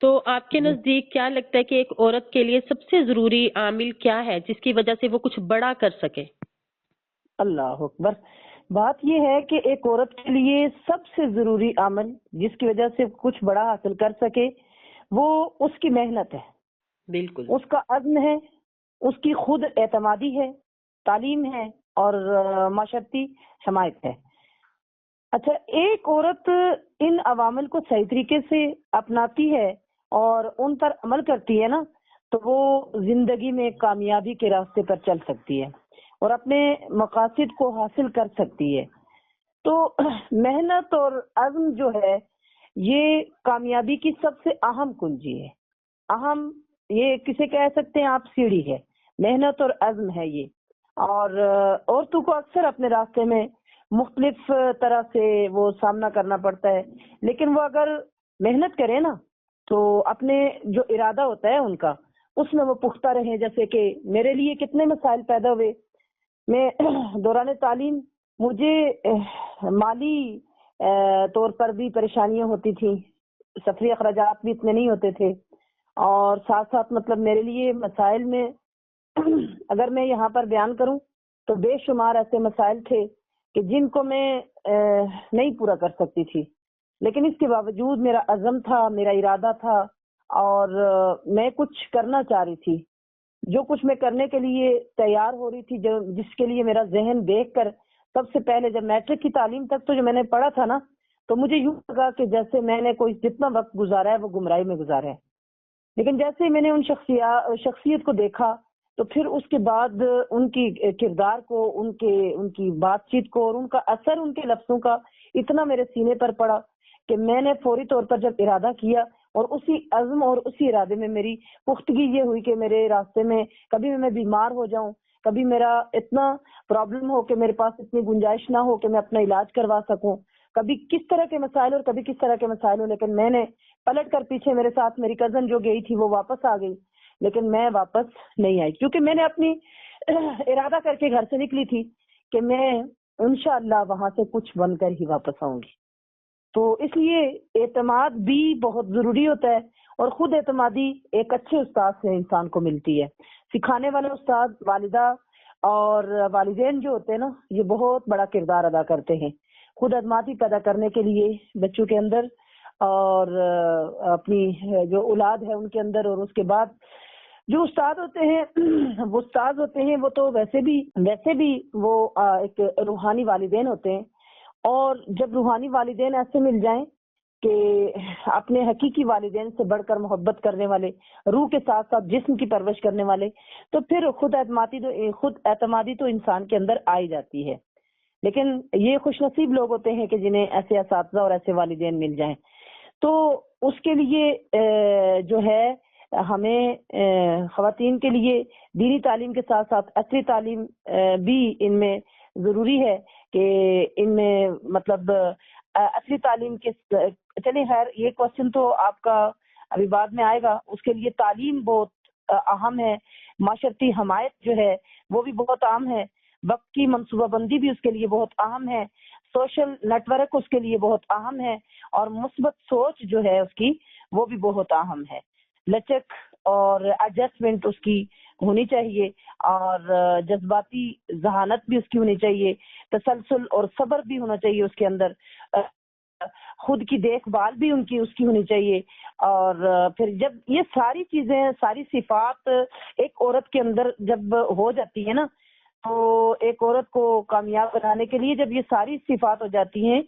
تو آپ کے نزدیک کیا لگتا ہے کہ ایک عورت کے لیے سب سے ضروری عامل کیا ہے جس کی وجہ سے وہ کچھ بڑا کر سکے؟ اللہ اکبر. بات یہ ہے کہ ایک عورت کے لیے سب سے ضروری عمل جس کی وجہ سے کچھ بڑا حاصل کر سکے وہ اس کی محنت ہے، بالکل. اس کا عزم ہے، اس کی خود اعتمادی ہے، تعلیم ہے اور معاشرتی حمایت ہے. اچھا، ایک عورت ان عوامل کو صحیح طریقے سے اپناتی ہے اور ان پر عمل کرتی ہے نا، تو وہ زندگی میں کامیابی کے راستے پر چل سکتی ہے اور اپنے مقاصد کو حاصل کر سکتی ہے. تو محنت اور عزم جو ہے یہ کامیابی کی سب سے اہم کنجی ہے. اہم، یہ کسے کہہ سکتے ہیں آپ، سیڑھی ہے. محنت اور عزم ہے یہ. اور عورتوں کو اکثر اپنے راستے میں مختلف طرح سے وہ سامنا کرنا پڑتا ہے، لیکن وہ اگر محنت کرے نا تو اپنے جو ارادہ ہوتا ہے ان کا، اس میں وہ پختہ رہیں. جیسے کہ میرے لیے کتنے مسائل پیدا ہوئے. میں دوران تعلیم مجھے مالی طور پر بھی پریشانیاں ہوتی تھیں، سفری اخراجات بھی اتنے نہیں ہوتے تھے، اور ساتھ ساتھ مطلب میرے لیے مسائل میں اگر میں یہاں پر بیان کروں تو بے شمار ایسے مسائل تھے کہ جن کو میں نہیں پورا کر سکتی تھی، لیکن اس کے باوجود میرا عزم تھا، میرا ارادہ تھا اور میں کچھ کرنا چاہ رہی تھی. جو کچھ میں کرنے کے لیے تیار ہو رہی تھی، جس کے لیے میرا ذہن دیکھ کر، سب سے پہلے جب میٹرک کی تعلیم تک تو جو میں نے پڑھا تھا نا، تو مجھے یوں لگا کہ جیسے میں نے کوئی جتنا وقت گزارا ہے وہ گمراہی میں گزارا ہے. لیکن جیسے میں نے ان شخصیت کو دیکھا تو پھر اس کے بعد ان کی کردار کو، ان کی بات چیت کو اور ان کا اثر ان کے لفظوں کا اتنا میرے سینے پر پڑا کہ میں نے فوری طور پر جب ارادہ کیا اور اسی عزم اور اسی ارادے میں میری پختگی یہ ہوئی کہ میرے راستے میں کبھی میں بیمار ہو جاؤں، کبھی میرا اتنا پرابلم ہو کہ میرے پاس اتنی گنجائش نہ ہو کہ میں اپنا علاج کروا سکوں، کبھی کس طرح کے مسائل اور کبھی کس طرح کے مسائل ہو، لیکن میں نے پلٹ کر پیچھے، میرے ساتھ میری کزن جو گئی تھی وہ واپس آ گئی، لیکن میں واپس نہیں آئی کیونکہ میں نے اپنی ارادہ کر کے گھر سے نکلی تھی کہ میں انشاءاللہ وہاں سے کچھ بن کر ہی واپس آؤں گی. تو اس لیے اعتماد بھی بہت ضروری ہوتا ہے، اور خود اعتمادی ایک اچھے استاد سے انسان کو ملتی ہے. سکھانے والے استاد، والدہ اور والدین جو ہوتے ہیں نا، یہ بہت بڑا کردار ادا کرتے ہیں خود اعتمادی پیدا کرنے کے لیے بچوں کے اندر اور اپنی جو اولاد ہے ان کے اندر. اور اس کے بعد جو استاد ہوتے ہیں وہ استاد ہوتے ہیں، وہ تو ویسے بھی وہ ایک روحانی والدین ہوتے ہیں. اور جب روحانی والدین ایسے مل جائیں کہ اپنے حقیقی والدین سے بڑھ کر محبت کرنے والے، روح کے ساتھ ساتھ جسم کی پرورش کرنے والے، تو پھر خود اعتمادی تو انسان کے اندر آئی جاتی ہے. لیکن یہ خوش نصیب لوگ ہوتے ہیں کہ جنہیں ایسے اساتذہ اور ایسے والدین مل جائیں. تو اس کے لیے جو ہے ہمیں خواتین کے لیے دینی تعلیم کے ساتھ ساتھ عصری تعلیم بھی ان میں ضروری ہے کہ ان میں مطلب عصری تعلیم کے چلیں خیر یہ کوشچن تو آپ کا ابھی بعد میں آئے گا. اس کے لیے تعلیم بہت اہم ہے، معاشرتی حمایت جو ہے وہ بھی بہت اہم ہے، وقت کی منصوبہ بندی بھی اس کے لیے بہت اہم ہے، سوشل نیٹ ورک اس کے لیے بہت اہم ہے، اور مثبت سوچ جو ہے اس کی وہ بھی بہت اہم ہے. لچک اور ایڈجسٹمنٹ اس کی ہونی چاہیے، اور جذباتی ذہانت بھی اس کی ہونی چاہیے، تسلسل اور صبر بھی ہونا چاہیے اس کے اندر، خود کی دیکھ بھال بھی اس کی ہونی چاہیے. اور پھر جب یہ ساری چیزیں، ساری صفات ایک عورت کے اندر جب ہو جاتی ہے نا، تو ایک عورت کو کامیاب بنانے کے لیے جب یہ ساری صفات ہو جاتی ہیں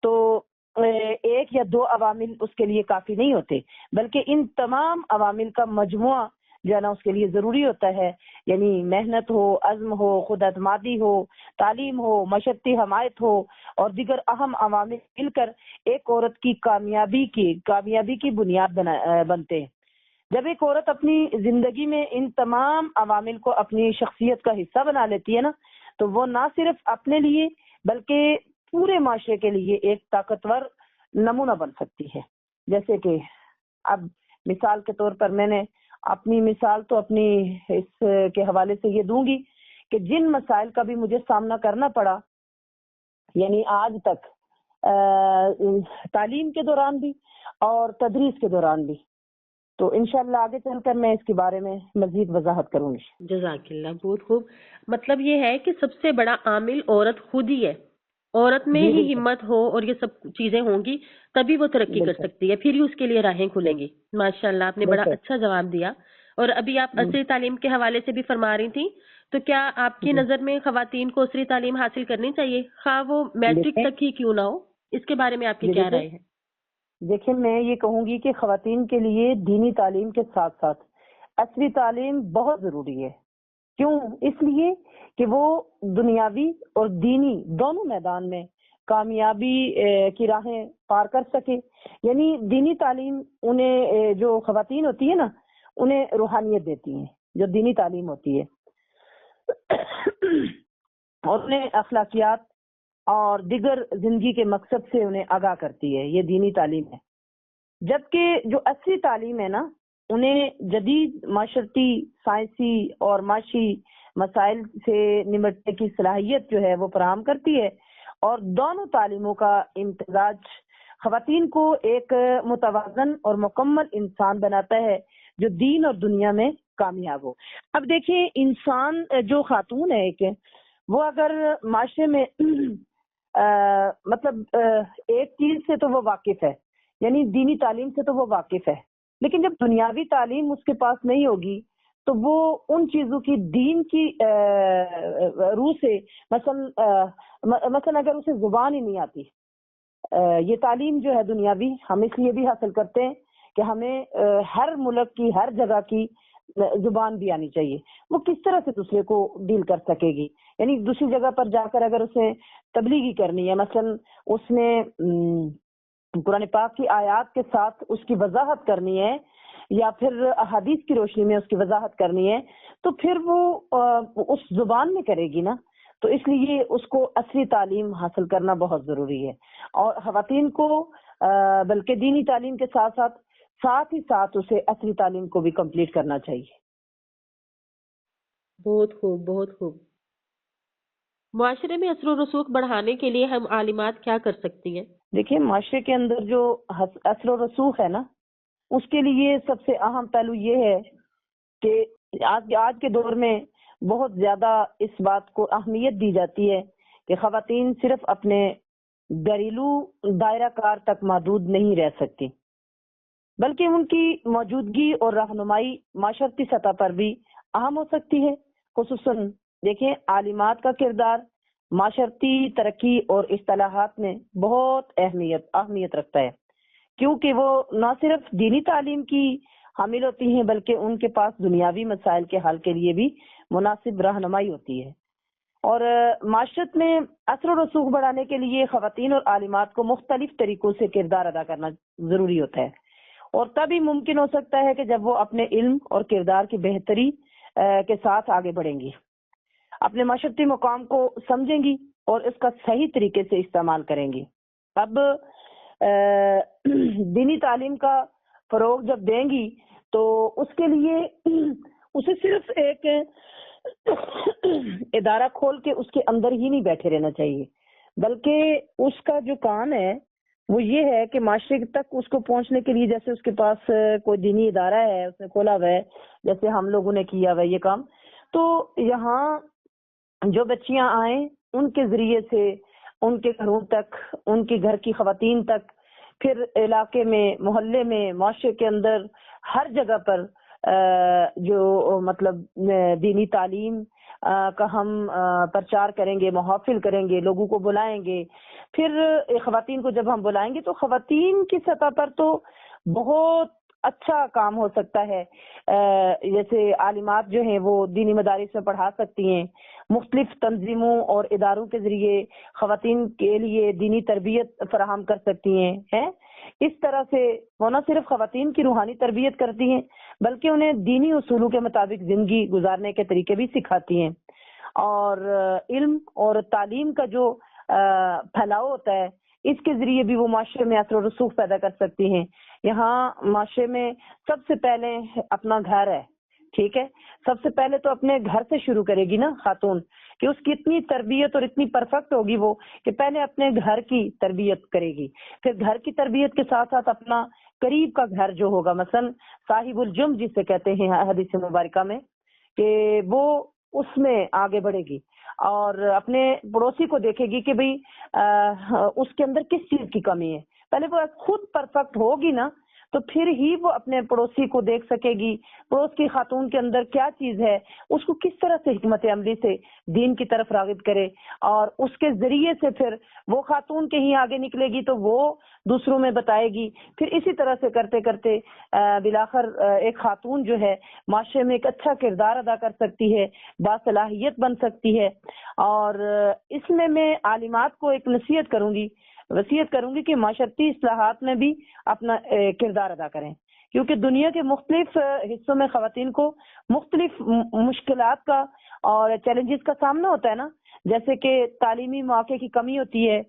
تو ایک یا دو عوامل اس کے لیے کافی نہیں ہوتے، بلکہ ان تمام عوامل کا مجموعہ جو ہے نا اس کے لیے ضروری ہوتا ہے. یعنی محنت ہو، عزم ہو، خود اعتمادی ہو، تعلیم ہو، معاشرتی حمایت ہو اور دیگر اہم عوامل مل کر ایک عورت کی کامیابی کی بنیاد بنتے ہیں. جب ایک عورت اپنی زندگی میں ان تمام عوامل کو اپنی شخصیت کا حصہ بنا لیتی ہے نا، تو وہ نہ صرف اپنے لیے بلکہ پورے معاشرے کے لیے ایک طاقتور نمونہ بن سکتی ہے. جیسے کہ اب مثال کے طور پر میں نے اپنی مثال تو اپنی اس کے حوالے سے یہ دوں گی کہ جن مسائل کا بھی مجھے سامنا کرنا پڑا، یعنی آج تک تعلیم کے دوران بھی اور تدریس کے دوران بھی، تو انشاءاللہ آگے چل کر میں اس کے بارے میں مزید وضاحت کروں گی۔ جزاک اللہ، بہت خوب۔ مطلب یہ ہے کہ سب سے بڑا عامل عورت خود ہی ہے، عورت میں جی ہی بالکل ہمت ہو اور یہ سب چیزیں ہوں گی تبھی وہ ترقی کر بالکل سکتی ہے، پھر ہی اس کے لیے راہیں کھلیں گی۔ ماشاءاللہ آپ نے بڑا بالکل اچھا جواب دیا۔ اور ابھی آپ عصری تعلیم کے حوالے سے بھی فرما رہی تھیں، تو کیا آپ کی جی۔ نظر میں خواتین کو عصری تعلیم حاصل کرنی چاہیے، خواہ وہ میٹرک دیکھیں تک ہی کیوں نہ ہو؟ اس کے بارے میں آپ کی جی کیا دیکھیں رائے ہے؟ دیکھیں میں یہ کہوں گی کہ خواتین کے لیے دینی تعلیم کے ساتھ ساتھ عصری تعلیم بہت ضروری ہے۔ کیوں؟ اس لیے کہ وہ دنیاوی اور دینی دونوں میدان میں کامیابی کی راہیں پار کر سکے۔ یعنی دینی تعلیم انہیں جو خواتین ہوتی ہے نا انہیں روحانیت دیتی ہیں، جو دینی تعلیم ہوتی ہے اور انہیں اخلاقیات اور دیگر زندگی کے مقصد سے انہیں آگاہ کرتی ہے، یہ دینی تعلیم ہے۔ جبکہ جو عصری تعلیم ہے نا انہیں جدید معاشرتی، سائنسی اور معاشی مسائل سے نمٹنے کی صلاحیت جو ہے وہ فراہم کرتی ہے، اور دونوں تعلیموں کا امتزاج خواتین کو ایک متوازن اور مکمل انسان بناتا ہے جو دین اور دنیا میں کامیاب ہو۔ اب دیکھیں انسان جو خاتون ہے ایک، وہ اگر معاشرے میں مطلب ایک چیز سے تو وہ واقف ہے، یعنی دینی تعلیم سے تو وہ واقف ہے، لیکن جب دنیاوی تعلیم اس کے پاس نہیں ہوگی تو وہ ان چیزوں کی دین کی روح سے مثلا اگر اسے زبان ہی نہیں آتی، یہ تعلیم جو ہے دنیاوی ہم اس لیے بھی حاصل کرتے ہیں کہ ہمیں ہر ملک کی ہر جگہ کی زبان بھی آنی چاہیے، وہ کس طرح سے دوسرے کو ڈیل کر سکے گی۔ یعنی دوسری جگہ پر جا کر اگر اسے تبلیغی کرنی ہے، مثلا اس نے قرآن پاک کی آیات کے ساتھ اس کی وضاحت کرنی ہے یا پھر احادیث کی روشنی میں اس کی وضاحت کرنی ہے، تو پھر وہ اس زبان میں کرے گی نا، تو اس لیے اس کو عصری تعلیم حاصل کرنا بہت ضروری ہے۔ اور خواتین کو بلکہ دینی تعلیم کے ساتھ ہی ساتھ اسے عصری تعلیم کو بھی کمپلیٹ کرنا چاہیے۔ بہت خوب، بہت خوب۔ معاشرے میں اثر و رسوخ بڑھانے کے لیے ہم عالمات کیا کر سکتی ہیں؟ دیکھیں معاشرے کے اندر جو اثر و رسوخ ہے نا، اس کے لیے سب سے اہم پہلو یہ ہے کہ آج کے دور میں بہت زیادہ اس بات کو اہمیت دی جاتی ہے کہ خواتین صرف اپنے گھریلو دائرہ کار تک محدود نہیں رہ سکتی، بلکہ ان کی موجودگی اور رہنمائی معاشرتی سطح پر بھی اہم ہو سکتی ہے۔ خصوصاً دیکھیں عالمات کا کردار معاشرتی ترقی اور اصطلاحات میں بہت اہمیت رکھتا ہے، کیونکہ وہ نہ صرف دینی تعلیم کی حامل ہوتی ہیں بلکہ ان کے پاس دنیاوی مسائل کے حل کے لیے بھی مناسب رہنمائی ہوتی ہے۔ اور معاشرت میں اثر و رسوخ بڑھانے کے لیے خواتین اور عالمات کو مختلف طریقوں سے کردار ادا کرنا ضروری ہوتا ہے، اور تبھی ممکن ہو سکتا ہے کہ جب وہ اپنے علم اور کردار کی بہتری کے ساتھ آگے بڑھیں گی، اپنے معاشرتی مقام کو سمجھیں گی اور اس کا صحیح طریقے سے استعمال کریں گی۔ اب دینی تعلیم کا فروغ جب دیں گی تو اس کے لیے اسے صرف ایک ادارہ کھول کے اس کے اندر ہی نہیں بیٹھے رہنا چاہیے، بلکہ اس کا جو کام ہے وہ یہ ہے کہ معاشرے تک اس کو پہنچنے کے لیے، جیسے اس کے پاس کوئی دینی ادارہ ہے اس نے کھولا ہوا ہے، جیسے ہم لوگوں نے کیا ہوا ہے یہ کام، تو یہاں جو بچیاں آئیں ان کے ذریعے سے ان کے گھروں تک، ان کے گھر کی خواتین تک، پھر علاقے میں، محلے میں، معاشرے کے اندر ہر جگہ پر جو مطلب دینی تعلیم کا ہم پرچار کریں گے، محافل کریں گے، لوگوں کو بلائیں گے۔ پھر خواتین کو جب ہم بلائیں گے تو خواتین کی سطح پر تو بہت اچھا کام ہو سکتا ہے، جیسے عالمات جو ہیں وہ دینی مدارس میں پڑھا سکتی ہیں، مختلف تنظیموں اور اداروں کے ذریعے خواتین کے لیے دینی تربیت فراہم کر سکتی ہیں۔ اس طرح سے وہ نہ صرف خواتین کی روحانی تربیت کرتی ہیں بلکہ انہیں دینی اصولوں کے مطابق زندگی گزارنے کے طریقے بھی سکھاتی ہیں، اور علم اور تعلیم کا جو پھیلاؤ ہوتا ہے اس کے ذریعے بھی وہ معاشرے میں اثر و رسوخ پیدا کر سکتی ہیں۔ یہاں معاشرے میں سب سے پہلے اپنا گھر ہے، ٹھیک ہے، سب سے پہلے تو اپنے گھر سے شروع کرے گی نا خاتون، کہ اس کی اتنی تربیت اور اتنی پرفیکٹ ہوگی وہ کہ پہلے اپنے گھر کی تربیت کرے گی، پھر گھر کی تربیت کے ساتھ ساتھ اپنا قریب کا گھر جو ہوگا، مثلا صاحب الجم جسے کہتے ہیں حدیث مبارکہ میں، کہ وہ اس میں آگے بڑھے گی اور اپنے پڑوسی کو دیکھے گی کہ بھئی اس کے اندر کس چیز کی کمی ہے. پہلے وہ خود پرفیکٹ ہوگی نا تو پھر ہی وہ اپنے پڑوسی کو دیکھ سکے گی، پڑوس کی خاتون کے اندر کیا چیز ہے، اس کو کس طرح سے حکمت عملی سے دین کی طرف راغب کرے، اور اس کے ذریعے سے پھر وہ خاتون کہیں آگے نکلے گی تو وہ دوسروں میں بتائے گی. پھر اسی طرح سے کرتے کرتے بلاخر ایک خاتون جو ہے معاشرے میں ایک اچھا کردار ادا کر سکتی ہے، باصلاحیت بن سکتی ہے. اور اس میں عالمات کو ایک وصیت کروں گی کہ معاشرتی اصلاحات میں بھی اپنا کردار ادا کریں، کیونکہ دنیا کے مختلف حصوں میں خواتین کو مختلف مشکلات کا اور چیلنجز کا سامنا ہوتا ہے نا، جیسے کہ تعلیمی مواقع کی کمی ہوتی ہے،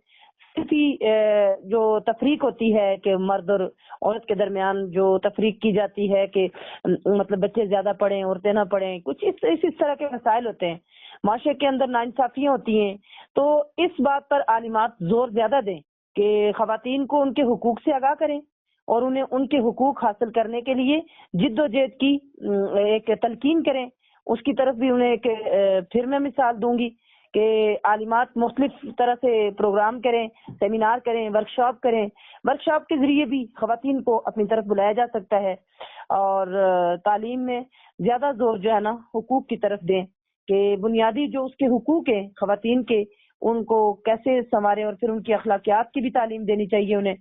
جو تفریق ہوتی ہے کہ مرد اور عورت کے درمیان جو تفریق کی جاتی ہے کہ مطلب بچے زیادہ پڑھیں عورتیں نہ پڑھیں، کچھ اس طرح کے مسائل ہوتے ہیں، معاشرے کے اندر ناانصافیاں ہوتی ہیں. تو اس بات پر عالمات زور زیادہ دیں کہ خواتین کو ان کے حقوق سے آگاہ کریں اور انہیں ان کے حقوق حاصل کرنے کے لیے جد و جہد کی ایک تلقین کریں. اس کی طرف بھی انہیں پھر میں مثال دوں گی کہ عالمات مختلف طرح سے پروگرام کریں، سیمینار کریں، ورکشاپ کریں. ورکشاپ کے ذریعے بھی خواتین کو اپنی طرف بلایا جا سکتا ہے، اور تعلیم میں زیادہ زور جو ہے نا حقوق کی طرف دیں کہ بنیادی جو اس کے حقوق ہیں خواتین کے ان کو کیسے سنواریں، اور پھر ان کی اخلاقیات کی بھی تعلیم دینی چاہیے انہیں.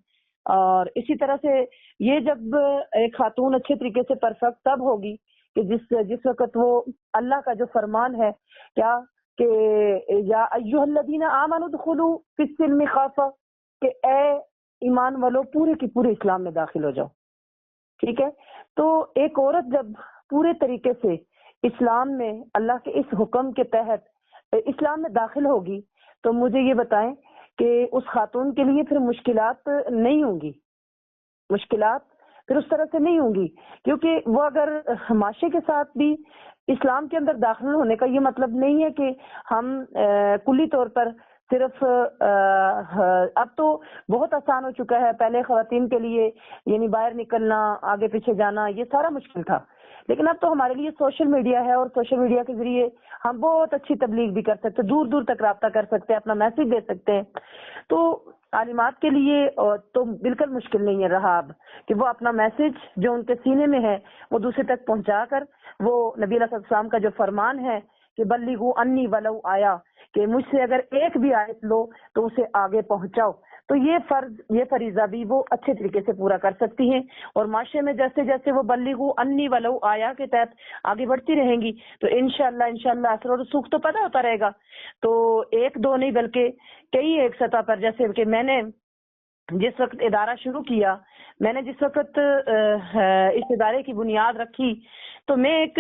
اور اسی طرح سے یہ جب ایک خاتون اچھے طریقے سے پرفیکٹ تب ہوگی کہ جس وقت وہ اللہ کا جو فرمان ہے کیا کہ یا ایھا الذین آمنوا ادخلوا فی السلم کافہ، کہ اے ایمان والو پورے کی پورے اسلام میں داخل ہو جاؤ. ٹھیک ہے، تو ایک عورت جب پورے طریقے سے اسلام میں اللہ کے اس حکم کے تحت اسلام میں داخل ہوگی تو مجھے یہ بتائیں کہ اس خاتون کے لیے پھر مشکلات نہیں ہوں گی، مشکلات پھر اس طرح سے نہیں ہوں گی، کیونکہ وہ اگر معاشرے کے ساتھ بھی اسلام کے اندر داخل ہونے کا یہ مطلب نہیں ہے کہ ہم کلی طور پر صرف اب تو بہت آسان ہو چکا ہے. پہلے خواتین کے لیے یعنی باہر نکلنا، آگے پیچھے جانا، یہ سارا مشکل تھا، لیکن اب تو ہمارے لیے سوشل میڈیا ہے، اور سوشل میڈیا کے ذریعے ہم بہت اچھی تبلیغ بھی کر سکتے، دور دور تک رابطہ کر سکتے ہیں، اپنا میسج دے سکتے ہیں. تو عالمات کے لیے تو بالکل مشکل نہیں ہے رہا اب کہ وہ اپنا میسج جو ان کے سینے میں ہے وہ دوسرے تک پہنچا کر وہ نبی علیہ السلام کا جو فرمان ہے کہ بلغوا انی ولو آیا، کہ مجھ سے اگر ایک بھی آیت لو تو اسے آگے پہنچاؤ، تو یہ فریضہ بھی وہ اچھے طریقے سے پورا کر سکتی ہیں. اور معاشرے میں جیسے جیسے وہ بلغوا انی ولو آیا کے تحت آگے بڑھتی رہیں گی تو انشاءاللہ اثر و رسوخ تو پتہ ہوتا رہے گا. تو ایک دو نہیں بلکہ کئی ایک سطح پر، جیسے کہ میں نے جس وقت ادارہ شروع کیا، میں نے جس وقت اس ادارے کی بنیاد رکھی، تو میں ایک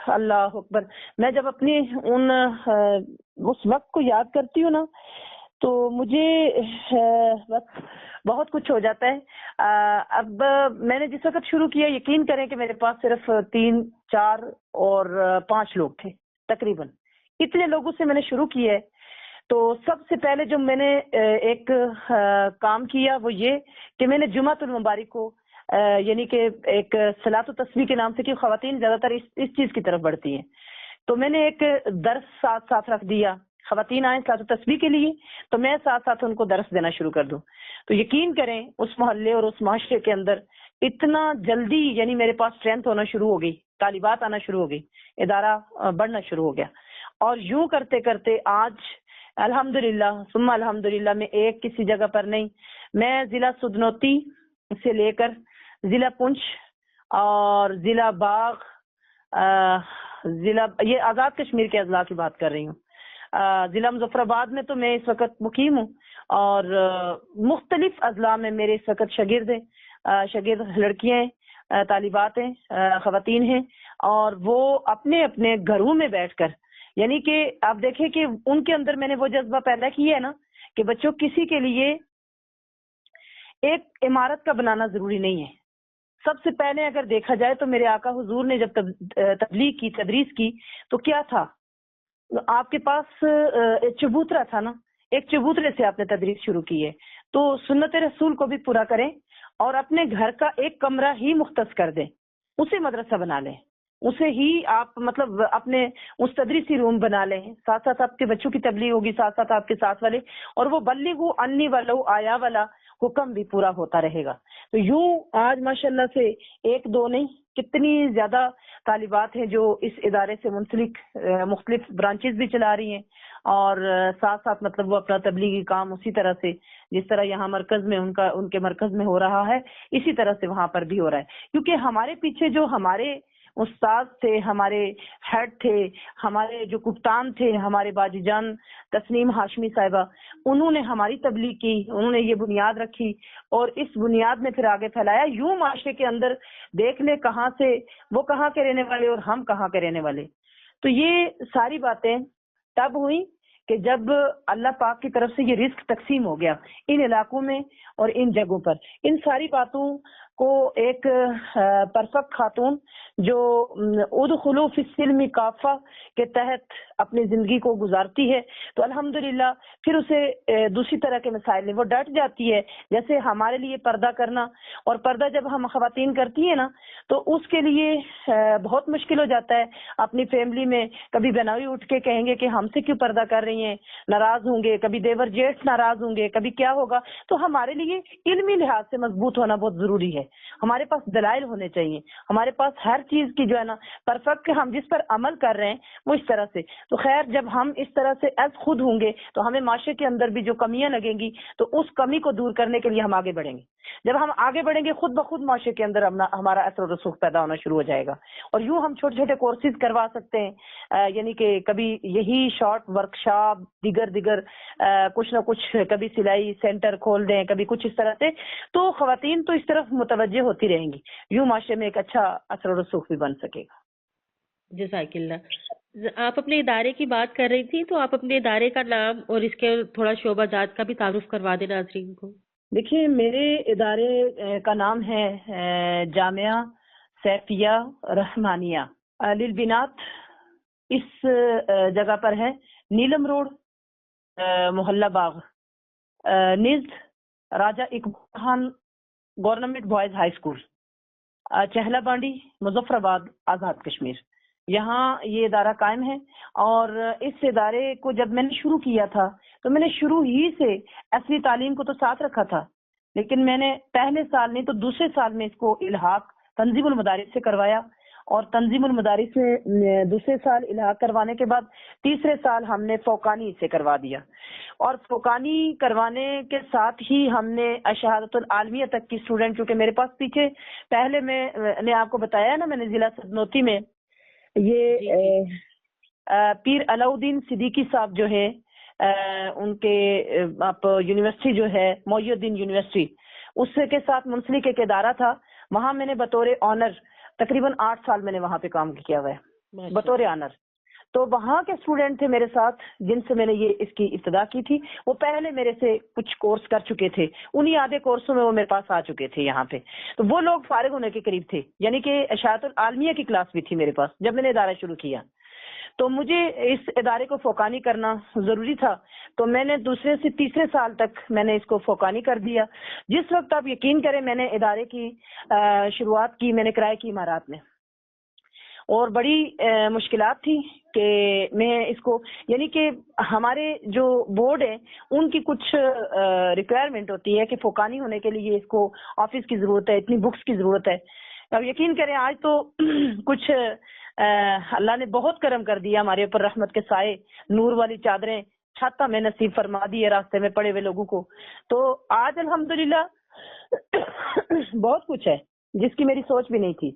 اللہ اکبر، میں جب اپنی اس وقت کو یاد کرتی ہوں نا تو مجھے بس بہت کچھ ہو جاتا ہے. اب میں نے جس وقت شروع کیا، یقین کریں کہ میرے پاس صرف 3 4 اور 5 لوگ تھے تقریباً، اتنے لوگوں سے میں نے شروع کیا ہے. تو سب سے پہلے جو میں نے ایک کام کیا وہ یہ کہ میں نے جمعۃ المبارک کو یعنی کہ ایک صلاۃ و تسبیح کے نام سے، کہ خواتین زیادہ تر اس چیز کی طرف بڑھتی ہیں، تو میں نے ایک درس ساتھ رکھ دیا. خواتین آئیں صلاۃ و تسبیح کے لیے تو میں ساتھ ان کو درس دینا شروع کر دوں. تو یقین کریں اس محلے اور اس معاشرے کے اندر اتنا جلدی یعنی میرے پاس اسٹرینتھ ہونا شروع ہو گئی، طالبات آنا شروع ہو گئی، ادارہ بڑھنا شروع ہو گیا. اور یوں کرتے کرتے آج الحمدللہ ثم الحمدللہ میں ایک کسی جگہ پر نہیں، میں ضلع سدنوتی سے لے کر ضلع پونچھ اور ضلع باغ، یہ آزاد کشمیر کے اضلاع کی بات کر رہی ہوں، ضلع مظفر آباد میں تو میں اس وقت مقیم ہوں، اور مختلف اضلاع میں میرے اس وقت شاگرد لڑکیاں ہیں، طالبات ہیں، خواتین ہیں، اور وہ اپنے اپنے گھروں میں بیٹھ کر، یعنی کہ آپ دیکھیں کہ ان کے اندر میں نے وہ جذبہ پیدا کیا ہے نا کہ بچوں کسی کے لیے ایک عمارت کا بنانا ضروری نہیں ہے. سب سے پہلے اگر دیکھا جائے تو میرے آقا حضور نے جب تبلیغ کی، تدریس کی، تو کیا تھا؟ آپ کے پاس ایک چبوترا تھا نا، ایک چبوترے سے آپ نے تدریس شروع کی ہے. تو سنت رسول کو بھی پورا کریں اور اپنے گھر کا ایک کمرہ ہی مختص کر دیں، اسے مدرسہ بنا لیں، اسے ہی آپ مطلب اپنے اس تدریسی روم بنا لیں، ساتھ ساتھ آپ کے بچوں کی تبلیغ ہوگی، ساتھ ساتھ آپ کے ساتھ والے، اور وہ بلغوا انی ولو آیا والا حکم بھی پورا ہوتا رہے گا۔ تو یوں آج ماشاءاللہ سے ایک دو نہیں، کتنی زیادہ طالبات ہیں جو اس ادارے سے منسلک مختلف برانچز بھی چلا رہی ہیں، اور ساتھ ساتھ مطلب وہ اپنا تبلیغی کام اسی طرح سے جس طرح یہاں مرکز میں ان کے مرکز میں ہو رہا ہے، اسی طرح سے وہاں پر بھی ہو رہا ہے۔ کیونکہ ہمارے پیچھے جو ہمارے استاد تھے، ہمارے ہیڈ تھے، ہمارے جو کپتان تھے، ہمارے باجی جان تسنیم ہاشمی صاحبہ، انہوں نے ہماری تبلیغ کی، انہوں نے یہ بنیاد رکھی اور اس بنیاد میں پھر آگے پھیلایا۔ یوں معاشرے کے اندر دیکھ لے کہاں سے وہ کہاں کے رہنے والے اور ہم کہاں کے رہنے والے۔ تو یہ ساری باتیں تب ہوئی کہ جب اللہ پاک کی طرف سے یہ رزق تقسیم ہو گیا ان علاقوں میں اور ان جگہوں پر۔ ان ساری باتوں کو ایک پرفیکٹ خاتون جو ادخلوا فی السلم کافہ کے تحت اپنی زندگی کو گزارتی ہے، تو الحمدللہ پھر اسے دوسری طرح کے مسائل میں وہ ڈٹ جاتی ہے۔ جیسے ہمارے لیے پردہ کرنا، اور پردہ جب ہم خواتین کرتی ہیں نا تو اس کے لیے بہت مشکل ہو جاتا ہے۔ اپنی فیملی میں کبھی بناوی اٹھ کے کہیں گے کہ ہم سے کیوں پردہ کر رہی ہیں، ناراض ہوں گے، کبھی دیور جیٹھ ناراض ہوں گے، کبھی کیا ہوگا۔ تو ہمارے لیے علمی لحاظ سے مضبوط ہونا بہت ضروری ہے، ہمارے پاس دلائل ہونے چاہیے، ہمارے پاس ہر چیز کی جو ہے نا پرفیکٹ ہم جس پر عمل کر رہے ہیں وہ اس طرح سے۔ تو خیر جب ہم اس طرح سے ایز خود ہوں گے تو ہمیں معاشرے کے اندر بھی جو کمیاں لگیں گی تو اس کمی کو دور کرنے کے لیے ہم آگے بڑھیں گے۔ جب ہم آگے بڑھیں گے خود بخود معاشرے کے اندر ہمارا اثر و رسوخ پیدا ہونا شروع ہو جائے گا۔ اور یوں ہم چھوٹے چھوٹے کورسز کروا سکتے ہیں، یعنی کہ کبھی یہی شارٹ ورکشاپ، دیگر کچھ نہ کچھ، کبھی سلائی سینٹر کھول دیں، کبھی کچھ اس طرح سے، تو خواتین تو اس طرف متوجہ ہوتی رہیں گی، یوں معاشرے میں ایک اچھا اثر و رسوخ بھی بن سکے گا۔ جزاک اللہ۔ آپ اپنے ادارے کی بات کر رہی تھی، تو آپ اپنے ادارے کا نام اور اس کے تھوڑا شعبہ جات کا بھی تعارف کروا دیں ناظرین کو۔ دیکھیے میرے ادارے کا نام ہے جامعہ سیفیہ رحمانیہ للبنات، اس جگہ پر ہے نیلم روڈ، محلہ باغ، نزد Raja Iqbal Khan government boys high school, Chehla Bandi, Muzaffar آباد، آزاد کشمیر۔ یہاں یہ ادارہ قائم ہے، اور اس ادارے کو جب میں نے شروع کیا تھا تو میں نے شروع ہی سے اصلی تعلیم کو تو ساتھ رکھا تھا، لیکن میں نے پہلے سال نہیں تو دوسرے سال میں اس کو الحاق تنظیم المدارس سے کروایا، اور تنظیم المدارس سے دوسرے سال الحاق کروانے کے بعد تیسرے سال ہم نے فوقانی سے کروا دیا، اور فوقانی کروانے کے ساتھ ہی ہم نے شہادت العالمیہ تک کی اسٹوڈنٹ، کیونکہ میرے پاس پیچھے پہلے میں نے آپ کو بتایا نا، میں نے ضلع سدنوتی میں یہ پیر علاؤدین صدیقی صاحب جو ہے ان کے آپ یونیورسٹی جو ہے محی الدین یونیورسٹی، اس کے ساتھ منسلک ایک ادارہ تھا، وہاں میں نے بطور آنر تقریباً 8 سال میں نے وہاں پہ کام کیا ہوا ہے بطور آنر۔ تو وہاں کے اسٹوڈنٹ تھے میرے ساتھ جن سے میں نے یہ اس کی ابتدا کی تھی، وہ پہلے میرے سے کچھ کورس کر چکے تھے، انہی آدھے کورسوں میں وہ میرے پاس آ چکے تھے یہاں پہ، تو وہ لوگ فارغ ہونے کے قریب تھے، یعنی کہ شہادت العالمیہ کی کلاس بھی تھی میرے پاس جب میں نے ادارہ شروع کیا۔ تو مجھے اس ادارے کو فوقانی کرنا ضروری تھا، تو میں نے دوسرے سے تیسرے سال تک میں نے اس کو فوقانی کر دیا۔ جس وقت آپ یقین کریں میں نے ادارے کی شروعات کی، میں نے کرائے کی عمارات میں، اور بڑی مشکلات تھی کہ میں اس کو، یعنی کہ ہمارے جو بورڈ ہیں ان کی کچھ ریکوائرمنٹ ہوتی ہے کہ فوقانی ہونے کے لیے اس کو آفس کی ضرورت ہے، اتنی بکس کی ضرورت ہے۔ اب یقین کریں آج تو کچھ اللہ نے بہت کرم کر دیا ہمارے اوپر، رحمت کے سائے، نور والی چادریں چھت میں نصیب فرما دی ہے راستے میں پڑے ہوئے لوگوں کو۔ تو آج الحمدللہ بہت کچھ ہے جس کی میری سوچ بھی نہیں تھی،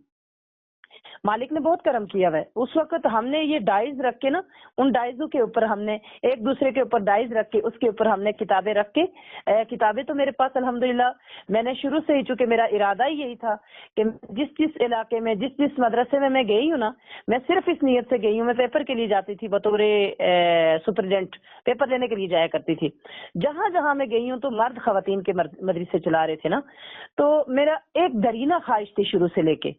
مالک نے بہت کرم کیا ہے۔ اس وقت ہم نے یہ ڈائز رکھ کے نا، ان ڈائزوں کے اوپر ہم نے ایک دوسرے کے اوپر ڈائز رکھ کے اس کے اوپر ہم نے کتابیں رکھ کے، کتابیں تو میرے پاس الحمدللہ میں نے شروع سے ہی، چونکہ میرا ارادہ ہی یہی تھا کہ جس علاقے میں جس مدرسے میں میں گئی ہوں نا، میں صرف اس نیت سے گئی ہوں، میں پیپر کے لیے جاتی تھی بطور سپرڈنٹ، پیپر لینے کے لیے جایا کرتی تھی، جہاں جہاں میں گئی ہوں تو مرد خواتین کے مدرسے چلا رہے تھے نا، تو میرا ایک درینہ خواہش تھی شروع سے لے کے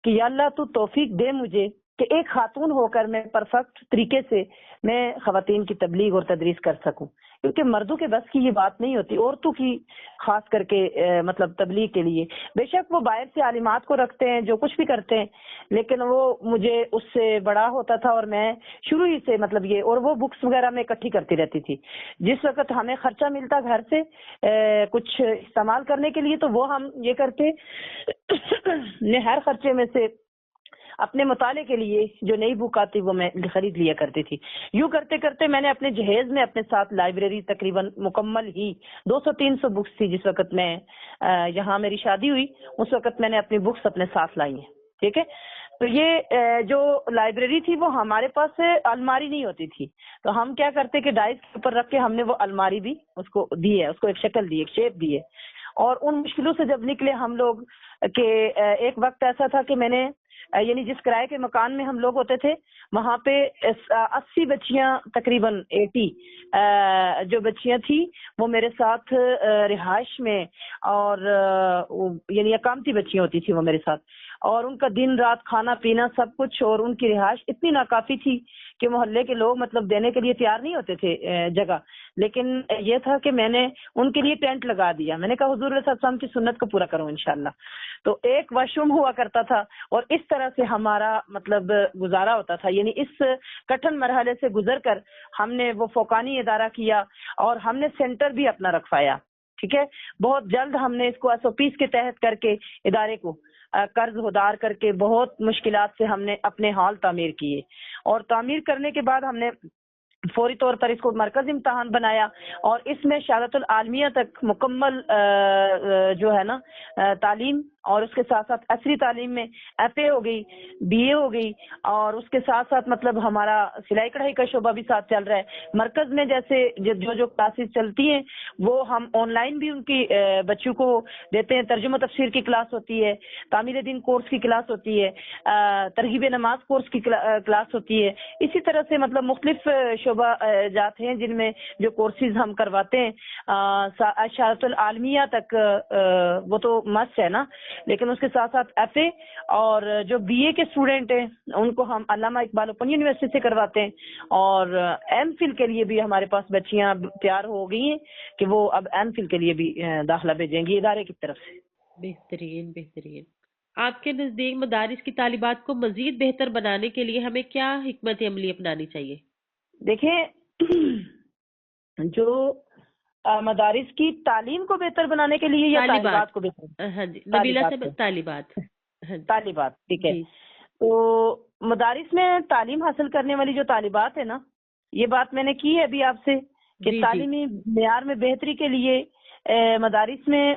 کہ یا اللہ تو توفیق دے مجھے کہ ایک خاتون ہو کر میں پرفیکٹ طریقے سے میں خواتین کی تبلیغ اور تدریس کر سکوں، کیونکہ مردوں کے بس کی یہ بات نہیں ہوتی، عورتوں کی خاص کر کے مطلب تبلیغ کے لیے. بے شک وہ باہر سے عالمات کو رکھتے ہیں، جو کچھ بھی کرتے ہیں، لیکن وہ مجھے اس سے بڑا ہوتا تھا اور میں شروع ہی سے مطلب یہ، اور وہ بکس وغیرہ میں اکٹھی کرتی رہتی تھی. جس وقت ہمیں خرچہ ملتا گھر سے کچھ استعمال کرنے کے لیے، تو وہ ہم یہ کرتے ہر خرچے میں سے اپنے مطالعے کے لیے جو نئی بک آتی وہ میں خرید لیا کرتی تھی. یوں کرتے کرتے میں نے اپنے جہیز میں اپنے ساتھ لائبریری تقریباً مکمل ہی 200-300 بکس تھی. جس وقت میں یہاں میری شادی ہوئی اس وقت میں نے اپنی بکس اپنے ساتھ لائی ہیں. ٹھیک ہے. تو یہ جو لائبریری تھی وہ ہمارے پاس الماری نہیں ہوتی تھی، تو ہم کیا کرتے کہ ڈائس کے اوپر رکھ کے ہم نے وہ الماری بھی اس کو دی ہے، اس کو ایک شکل دی، ایک شیپ دی ہے. اور ان مشکلوں سے جب نکلے ہم لوگ کہ ایک وقت ایسا تھا کہ میں نے یعنی جس کرائے کے مکان میں ہم لوگ ہوتے تھے وہاں پہ 80 بچیاں تقریباً 80 جو بچیاں تھیں وہ میرے ساتھ رہائش میں، اور یعنی اقامتی بچیاں ہوتی تھی وہ میرے ساتھ، اور ان کا دن رات کھانا پینا سب کچھ، اور ان کی رہائش اتنی ناکافی تھی کہ محلے کے لوگ مطلب دینے کے لیے تیار نہیں ہوتے تھے جگہ. لیکن یہ تھا کہ میں نے ان کے لیے ٹینٹ لگا دیا. میں نے کہا حضور صلی اللہ علیہ وسلم کی سنت کو پورا کروں انشاءاللہ. تو ایک واش روم ہوا کرتا تھا اور اس طرح سے ہمارا مطلب گزارا ہوتا تھا. یعنی اس کٹھن مرحلے سے گزر کر ہم نے وہ فوقانی ادارہ کیا اور ہم نے سینٹر بھی اپنا رکھوایا. ٹھیک ہے. بہت جلد ہم نے اس کو SOPs کے تحت کر کے ادارے کو قرض ادار کر کے بہت مشکلات سے ہم نے اپنے حال تعمیر کیے، اور تعمیر کرنے کے بعد ہم نے فوری طور پر اس کو مرکز امتحان بنایا، اور اس میں شہادت العالمیہ تک مکمل جو ہے نا تعلیم، اور اس کے ساتھ ساتھ عصری تعلیم میں FA ہو گئی، BA ہو گئی، اور اس کے ساتھ ساتھ مطلب ہمارا سلائی کڑھائی کا شعبہ بھی ساتھ چل رہا ہے. مرکز میں جیسے جو کلاسز چلتی ہیں وہ ہم آن لائن بھی ان کی بچوں کو دیتے ہیں. ترجمہ تفسیر کی کلاس ہوتی ہے، تعمیر دین کورس کی کلاس ہوتی ہے، ترغیب نماز کورس کی کلاس ہوتی ہے. اسی طرح سے مطلب مختلف شعبہ جات ہیں جن میں جو کورسز ہم کرواتے ہیں. شہادت العالمیہ تک وہ تو مست ہے نا، لیکن اس کے ساتھ ساتھ FA اور جو BA کے اسٹوڈنٹ ہیں ان کو ہم علامہ اقبال اوپن یونیورسٹی سے کرواتے ہیں. اور MPhil کے لیے بھی ہمارے پاس بچیاں تیار ہو گئی ہیں کہ وہ اب MPhil کے لیے بھی داخلہ بھیجیں گی ادارے کی طرف سے. بہترین بہترین. آپ کے نزدیک مدارس کی طالبات کو مزید بہتر بنانے کے لیے ہمیں کیا حکمت عملی اپنانی چاہیے؟ دیکھیں، جو مدارس کی تعلیم کو بہتر بنانے کے لیے یا طالبات کو بہتر؟ ہاں جی نبیلہ سے طالبات. طالبات ٹھیک ہے. تو مدارس میں تعلیم حاصل کرنے والی جو طالبات ہیں نا، یہ بات میں نے کی ہے ابھی آپ سے کہ تعلیمی معیار میں بہتری کے لیے مدارس میں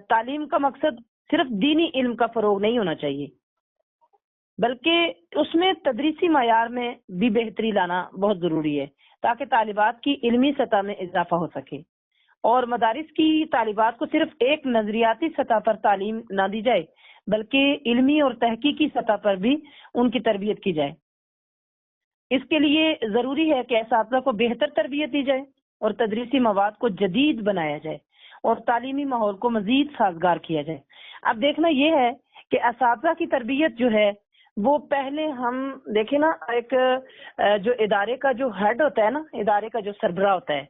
تعلیم کا مقصد صرف دینی علم کا فروغ نہیں ہونا چاہیے، بلکہ اس میں تدریسی معیار میں بھی بہتری لانا بہت ضروری ہے تاکہ طالبات کی علمی سطح میں اضافہ ہو سکے. اور مدارس کی طالبات کو صرف ایک نظریاتی سطح پر تعلیم نہ دی جائے بلکہ علمی اور تحقیقی سطح پر بھی ان کی تربیت کی جائے. اس کے لیے ضروری ہے کہ اساتذہ کو بہتر تربیت دی جائے اور تدریسی مواد کو جدید بنایا جائے اور تعلیمی ماحول کو مزید سازگار کیا جائے. اب دیکھنا یہ ہے کہ اساتذہ کی تربیت جو ہے وہ پہلے ہم دیکھیں نا، ایک جو ادارے کا جو ہیڈ ہوتا ہے نا، ادارے کا جو سربراہ ہوتا ہے،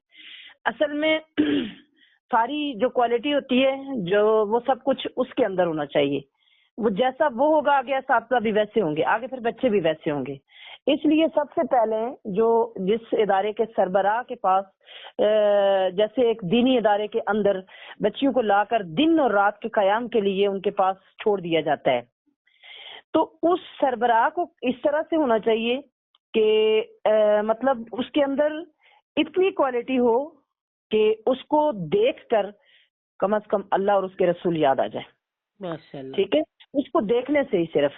اصل میں ساری جو کوالٹی ہوتی ہے جو وہ سب کچھ اس کے اندر ہونا چاہیے. وہ جیسا وہ ہوگا آگے اساتذہ بھی ویسے ہوں گے، آگے پھر بچے بھی ویسے ہوں گے. اس لیے سب سے پہلے جو جس ادارے کے سربراہ کے پاس جیسے ایک دینی ادارے کے اندر بچیوں کو لا کر دن اور رات کے قیام کے لیے ان کے پاس چھوڑ دیا جاتا ہے، تو اس سربراہ کو اس طرح سے ہونا چاہیے کہ مطلب اس کے اندر اتنی کوالٹی ہو کہ اس کو دیکھ کر کم از کم اللہ اور اس کے رسول یاد آ جائے. ماشاءاللہ. ٹھیک ہے. اس کو دیکھنے سے ہی صرف،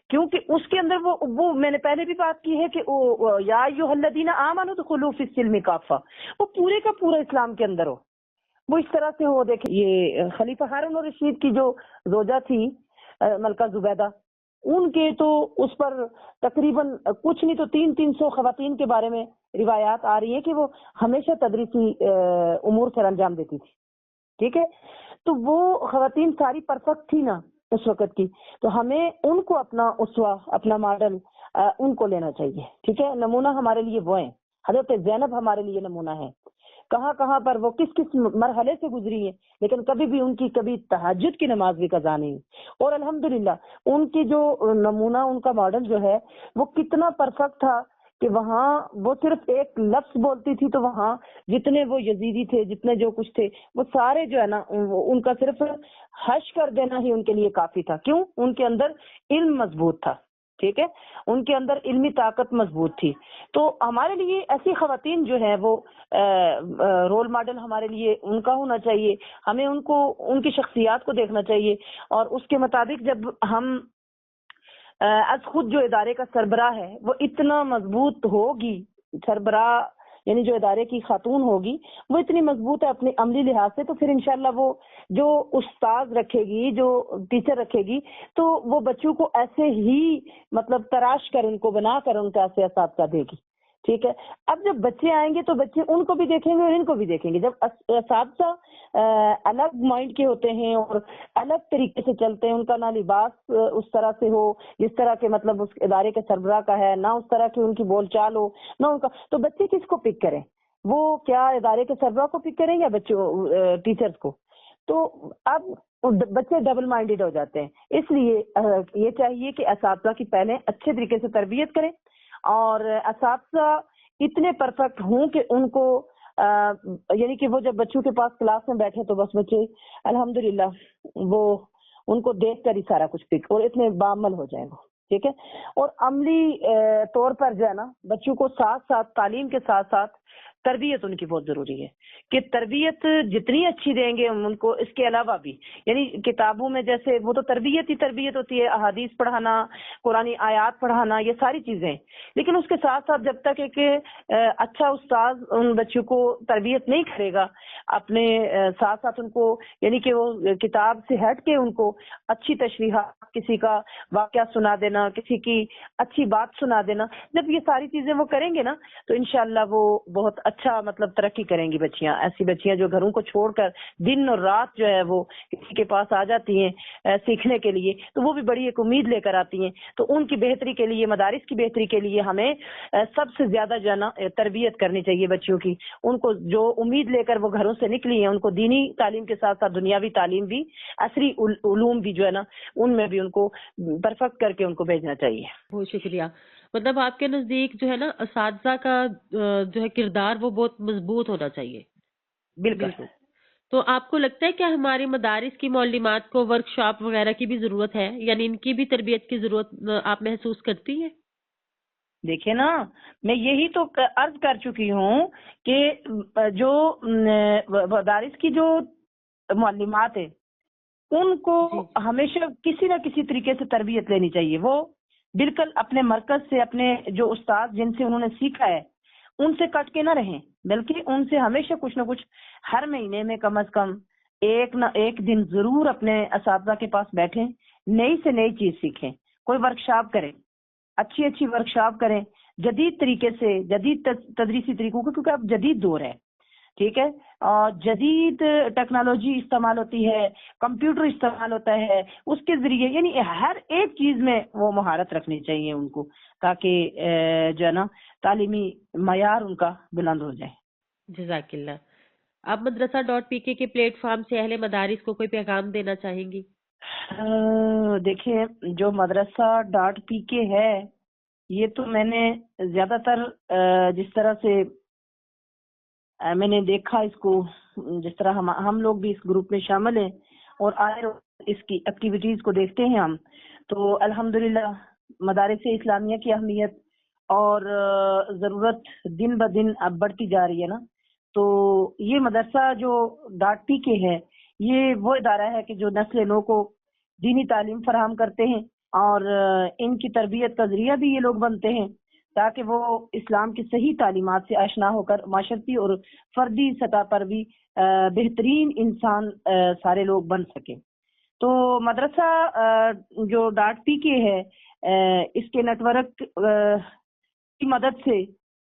کیونکہ اس کے اندر وہ میں نے پہلے بھی بات کی ہے کہ یا ایھا الذین آمنوا ادخلوا فی السلم کافہ، وہ پورے کا پورا اسلام کے اندر ہو، وہ اس طرح سے ہو. دیکھیں یہ خلیفہ ہارون الرشید کی جو زوجہ تھی ملکہ زبیدہ، ان کے تو اس پر تقریباً کچھ نہیں تو 300 خواتین کے بارے میں روایات آ رہی ہیں کہ وہ ہمیشہ تدریسی امور سر انجام دیتی تھی. ٹھیک ہے. تو وہ خواتین ساری پرفیکٹ تھی نا اس وقت کی، تو ہمیں ان کو اپنا اسوہ، اپنا ماڈل ان کو لینا چاہیے. ٹھیک ہے. نمونہ ہمارے لیے وہ ہیں. حضرت زینب ہمارے لیے نمونہ ہے. کہاں کہاں پر وہ کس کس مرحلے سے گزری ہیں، لیکن کبھی بھی ان کی کبھی تہجد کی نماز بھی قضا نہیں. اور الحمدللہ ان کی جو نمونہ، ان کا ماڈل جو ہے وہ کتنا پرفیکٹ تھا کہ وہاں وہ صرف ایک لفظ بولتی تھی تو وہاں جتنے وہ یزیدی تھے، جتنے جو کچھ تھے، وہ سارے جو ہے نا ان کا صرف حش کر دینا ہی ان کے لیے کافی تھا. کیوں؟ ان کے اندر علم مضبوط تھا. ٹھیک ہے، ان کے اندر علمی طاقت مضبوط تھی. تو ہمارے لیے ایسی خواتین جو ہیں وہ رول ماڈل ہمارے لیے ان کا ہونا چاہیے. ہمیں ان کو، ان کی شخصیات کو دیکھنا چاہیے، اور اس کے مطابق جب ہم از خود جو ادارے کا سربراہ ہے وہ اتنا مضبوط ہوگی، سربراہ یعنی جو ادارے کی خاتون ہوگی وہ اتنی مضبوط ہے اپنے عملی لحاظ سے، تو پھر انشاءاللہ وہ جو استاذ رکھے گی، جو ٹیچر رکھے گی، تو وہ بچوں کو ایسے ہی مطلب تراش کر ان کو بنا کر ان کا ایسے اساتذہ دے گی. ٹھیک ہے. اب جب بچے آئیں گے تو بچے ان کو بھی دیکھیں گے اور ان کو بھی دیکھیں گے. جب اساتذہ الگ مائنڈ کے ہوتے ہیں اور الگ طریقے سے چلتے ہیں، ان کا نہ لباس اس طرح سے ہو جس طرح کے مطلب اس ادارے کے سربراہ کا ہے، نہ اس طرح کی ان کی بول چال ہو، نہ ان کا، تو بچے کس کو پک کریں؟ وہ کیا ادارے کے سربراہ کو پک کریں یا بچوں ٹیچرز کو؟ تو اب بچے ڈبل مائنڈیڈ ہو جاتے ہیں. اس لیے یہ چاہیے کہ اساتذہ کی پہلے اچھے طریقے سے تربیت کریں، اور اساتذہ اتنے پرفیکٹ ہوں کہ ان کو یعنی کہ وہ جب بچوں کے پاس کلاس میں بیٹھے تو بس بچے الحمدللہ وہ ان کو دیکھ کر ہی سارا کچھ پک اور اتنے بعمل ہو جائیں گے. ٹھیک ہے. اور عملی طور پر جو ہے نا بچوں کو ساتھ ساتھ تعلیم کے ساتھ ساتھ تربیت ان کی بہت ضروری ہے، کہ تربیت جتنی اچھی دیں گے ان کو، اس کے علاوہ بھی یعنی کتابوں میں جیسے وہ تو تربیت ہی تربیت ہوتی ہے، احادیث پڑھانا، قرآنی آیات پڑھانا، یہ ساری چیزیں، لیکن اس کے ساتھ ساتھ جب تک کہ اچھا استاذ ان بچوں کو تربیت نہیں کرے گا، اپنے ساتھ ساتھ ان کو یعنی کہ وہ کتاب سے ہٹ کے ان کو اچھی تشریحات، کسی کا واقعہ سنا دینا، کسی کی اچھی بات سنا دینا، جب یہ ساری چیزیں وہ کریں گے نا تو انشاءاللہ وہ بہت اچھا مطلب ترقی کریں گی بچیاں. ایسی بچیاں جو گھروں کو چھوڑ کر دن اور رات جو ہے وہ کسی کے پاس آ جاتی ہیں سیکھنے کے لیے، تو وہ بھی بڑی ایک امید لے کر آتی ہیں. تو ان کی بہتری کے لیے، مدارس کی بہتری کے لیے ہمیں سب سے زیادہ جو ہے نا تربیت کرنی چاہیے بچیوں کی. ان کو جو امید لے کر وہ گھروں سے نکلی ہیں، ان کو دینی تعلیم کے ساتھ ساتھ دنیاوی تعلیم بھی، عصری علوم بھی جو ہے نا ان میں بھی ان کو پرفیکٹ کر کے ان کو بھیجنا چاہیے. بہت شکریہ. مطلب آپ کے نزدیک جو ہے نا اساتذہ کا جو ہے کردار وہ بہت مضبوط ہونا چاہیے. بالکل. تو آپ کو لگتا ہے کہ ہماری مدارس کی معلمات کو ورک شاپ وغیرہ کی بھی ضرورت ہے، یعنی ان کی بھی تربیت کی ضرورت آپ محسوس کرتی ہیں؟ دیکھیں نا، میں یہی تو عرض کر چکی ہوں کہ جو مدارس کی جو معلمات ہیں ان کو ہمیشہ کسی نہ کسی طریقے سے تربیت لینی چاہیے. وہ بالکل اپنے مرکز سے، اپنے جو استاد جن سے انہوں نے سیکھا ہے ان سے کٹ کے نہ رہیں، بلکہ ان سے ہمیشہ کچھ نہ کچھ ہر مہینے میں کم از کم ایک نہ ایک دن ضرور اپنے اساتذہ کے پاس بیٹھیں، نئی سے نئی چیز سیکھیں، کوئی ورکشاپ کریں، اچھی اچھی ورکشاپ کریں، جدید طریقے سے، جدید تدریسی طریقوں کو، کیونکہ اب جدید دور ہے. ٹھیک ہے. اور جدید ٹیکنالوجی استعمال ہوتی ہے، کمپیوٹر استعمال ہوتا ہے، اس کے ذریعے یعنی ہر ایک چیز میں وہ مہارت رکھنی چاہیے ان کو، تاکہ جو ہے نا تعلیمی معیار ان کا بلند ہو جائے. جزاک اللہ. آپ مدرسہ.pk کے پلیٹ فارم سے اہل مدارس کو کوئی پیغام دینا چاہیں گی؟ دیکھیں، جو مدرسہ.pk ہے یہ تو میں نے زیادہ تر جس طرح سے میں نے دیکھا اس کو، جس طرح ہم لوگ بھی اس گروپ میں شامل ہیں اور آئے اس کی ایکٹیویٹیز کو دیکھتے ہیں ہم، تو الحمدللہ مدارس اسلامیہ کی اہمیت اور ضرورت دن بدن اب بڑھتی جا رہی ہے نا. تو یہ مدرسہ جو .pk ہے یہ وہ ادارہ ہے کہ جو نسل نو کو دینی تعلیم فراہم کرتے ہیں، اور ان کی تربیت کا ذریعہ بھی یہ لوگ بنتے ہیں تاکہ وہ اسلام کی صحیح تعلیمات سے آشنا ہو کر معاشرتی اور فردی سطح پر بھی بہترین انسان سارے لوگ بن سکیں. تو مدرسہ جو .pk ہے اس کے نیٹ ورک کی مدد سے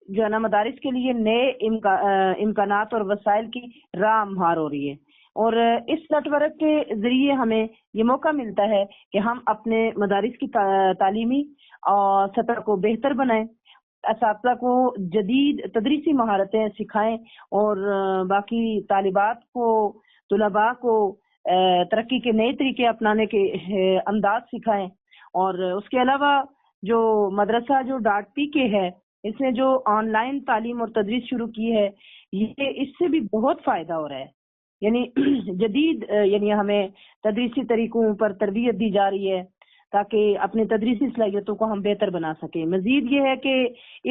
جو ہے نا مدارس کے لیے نئے امکانات اور وسائل کی راہ ہموار ہو رہی ہے، اور اس نیٹ ورک کے ذریعے ہمیں یہ موقع ملتا ہے کہ ہم اپنے مدارس کی تعلیمی سطح کو بہتر بنائیں اساتذہ کو جدید تدریسی مہارتیں سکھائیں اور باقی طالبات کو، طلباء کو ترقی کے نئے طریقے اپنانے کے انداز سکھائیں۔ اور اس کے علاوہ جو مدرسہ جو ڈاٹ پی کے ہے، اس نے جو آن لائن تعلیم اور تدریس شروع کی ہے، یہ اس سے بھی بہت فائدہ ہو رہا ہے۔ یعنی جدید یعنی ہمیں تدریسی طریقوں پر تربیت دی جا رہی ہے تاکہ اپنی تدریسی صلاحیتوں کو ہم بہتر بنا سکیں۔ مزید یہ ہے کہ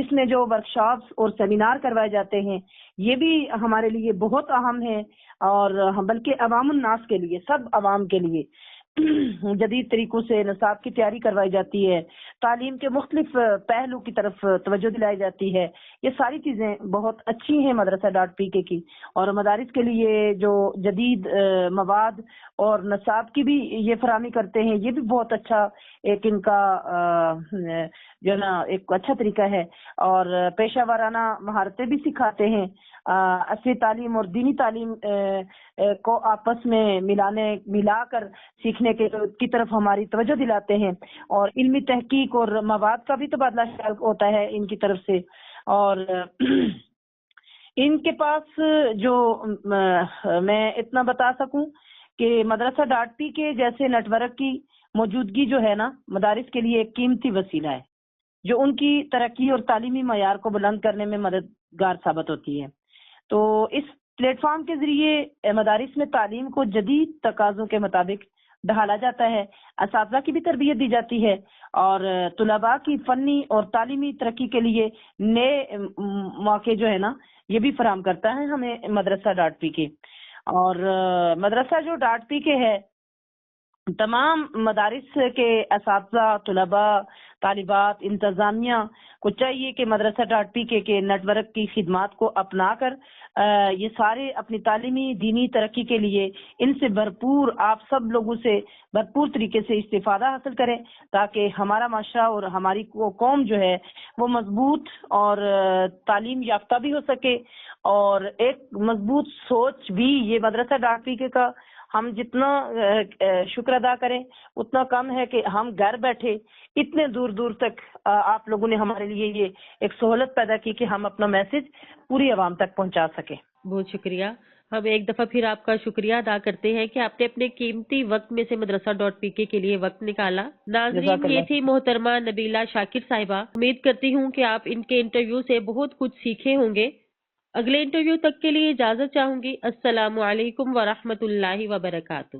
اس میں جو ورکشاپس اور سیمینار کروائے جاتے ہیں، یہ بھی ہمارے لیے بہت اہم ہے، اور بلکہ عوام الناس کے لیے، سب عوام کے لیے جدید طریقوں سے نصاب کی تیاری کروائی جاتی ہے، تعلیم کے مختلف پہلو کی طرف توجہ دلائی جاتی ہے۔ یہ ساری چیزیں بہت اچھی ہیں مدرسہ ڈاٹ پی کے کی، اور مدارس کے لیے جو جدید مواد اور نصاب کی بھی یہ فراہمی کرتے ہیں، یہ بھی بہت اچھا ایک ان کا جو ہے نا ایک اچھا طریقہ ہے، اور پیشہ ورانہ مہارتیں بھی سکھاتے ہیں، اصلی تعلیم اور دینی تعلیم کو آپس میں ملا کر سیکھنے کی طرف ہماری توجہ دلاتے ہیں، اور علمی تحقیق اور مواد کا بھی تبادلہ خیال ہوتا ہے ان کی طرف سے۔ اور ان کے پاس جو میں اتنا بتا سکوں کہ مدرسہ ڈاٹ پی کے جیسے نیٹ ورک کی موجودگی جو ہے نا مدارس کے لیے ایک قیمتی وسیلہ ہے، جو ان کی ترقی اور تعلیمی معیار کو بلند کرنے میں مددگار ثابت ہوتی ہے۔ تو اس پلیٹ فارم کے ذریعے مدارس میں تعلیم کو جدید تقاضوں کے مطابق ڈھالا جاتا ہے، اساتذہ کی بھی تربیت دی جاتی ہے، اور طلباء کی فنی اور تعلیمی ترقی کے لیے نئے مواقع جو ہے نا یہ بھی فراہم کرتا ہے ہمیں مدرسہ ڈاٹ پی کے۔ اور مدرسہ جو ڈاٹ پی کے ہے، تمام مدارس کے اساتذہ، طلباء، طالبات، انتظامیہ کو چاہیے کہ مدرسہ ڈاٹ پی کے نیٹ ورک کی خدمات کو اپنا کر یہ سارے اپنی تعلیمی دینی ترقی کے لیے ان سے بھرپور، آپ سب لوگوں سے بھرپور طریقے سے استفادہ حاصل کریں، تاکہ ہمارا معاشرہ اور ہماری قوم جو ہے وہ مضبوط اور تعلیم یافتہ بھی ہو سکے، اور ایک مضبوط سوچ بھی۔ یہ مدرسہ ڈاٹ پی کے کا ہم جتنا شکر ادا کریں اتنا کم ہے کہ ہم گھر بیٹھے اتنے دور دور تک آپ لوگوں نے ہمارے لیے یہ ایک سہولت پیدا کی کہ ہم اپنا میسج پوری عوام تک پہنچا سکیں۔ بہت شکریہ۔ ہم ایک دفعہ پھر آپ کا شکریہ ادا کرتے ہیں کہ آپ نے اپنے قیمتی وقت میں سے مدرسہ ڈاٹ پی کے لیے وقت نکالا۔ ناظرین، یہ تھی محترمہ نبیلہ شاکر صاحبہ۔ امید کرتی ہوں کہ آپ ان کے انٹرویو سے بہت کچھ سیکھے ہوں گے۔ اگلے انٹرویو تک کے لیے اجازت چاہوں گی۔ السلام علیکم ورحمۃ اللہ وبرکاتہ۔